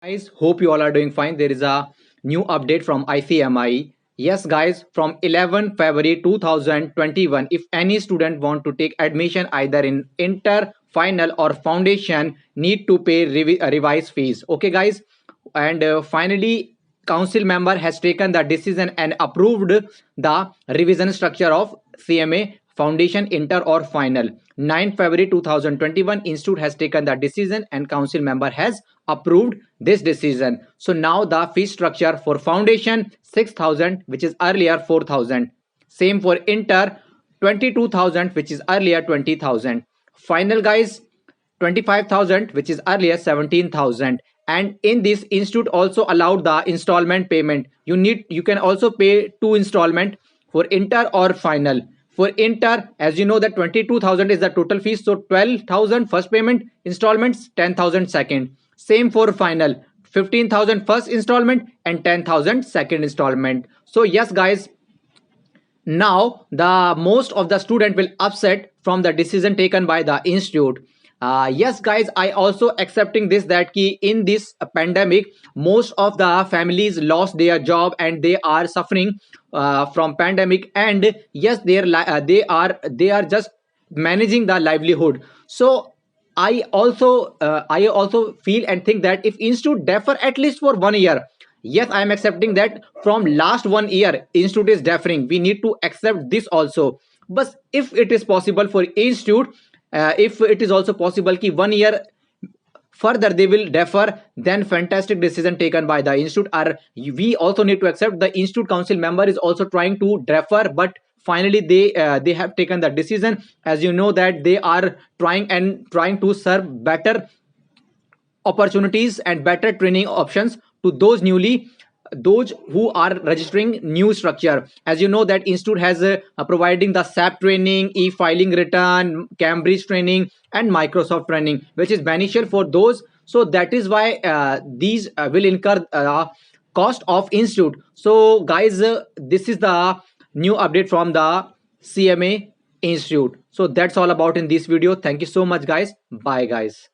Guys, hope you all are doing fine. There is a new update from ICMI. Yes, guys, from 11 February 2021, if any student want to take admission either in inter, final or foundation, need to pay revised fees. Okay, guys, and finally, council member has taken the decision and approved the revision structure of CMA foundation, inter or final. 9 February 2021, institute has taken the decision and council member has approved this decision. So now the fee structure for foundation 6,000, which is earlier 4,000. Same for inter 22,000, which is earlier 20,000. Final, guys, 25,000, which is earlier 17,000. And in this, institute also allowed the installment payment. You can also pay two installment for inter or final. For inter, as you know that 22,000 is the total fees, so 12,000 first payment installments, 10,000 second. Same for final, 15,000 first installment and 10,000 second installment. So yes, guys, now the most of the student will upset from the decision taken by the institute. Yes, guys, I also accepting this that key in this pandemic most of the families lost their job and they are suffering from pandemic, and yes, they are just managing the livelihood. So I also feel and think that if institute defer at least for 1 year, yes, I am accepting that from last 1 year institute is deferring, we need to accept this also. But if it is possible for institute, if it is also possible ki 1 year further they will defer, then fantastic decision taken by the institute. Or we also need to accept the institute council member is also trying to defer, but finally they have taken the decision. As you know that they are trying to serve better opportunities and better training options to those who are registering new structure. As you know that institute has providing the SAP training, e-filing return, Cambridge training and Microsoft training, which is beneficial for those. So that is why these will incur cost of institute. So guys, this is the new update from the CMA institute. So that's all about in this video. Thank you so much, guys. Bye, guys.